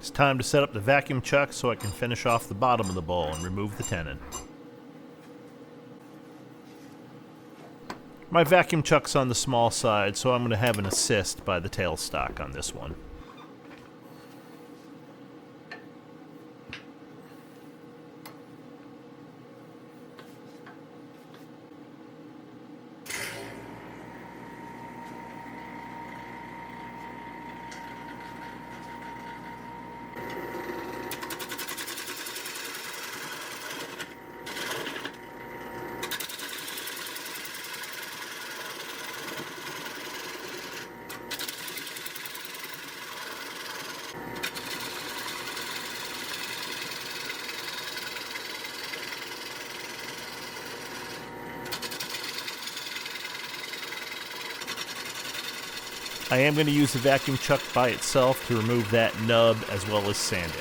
It's time to set up the vacuum chuck so I can finish off the bottom of the bowl and remove the tenon. My vacuum chuck's on the small side, so I'm going to have an assist by the tailstock on this one. I am going to use the vacuum chuck by itself to remove that nub as well as sand it.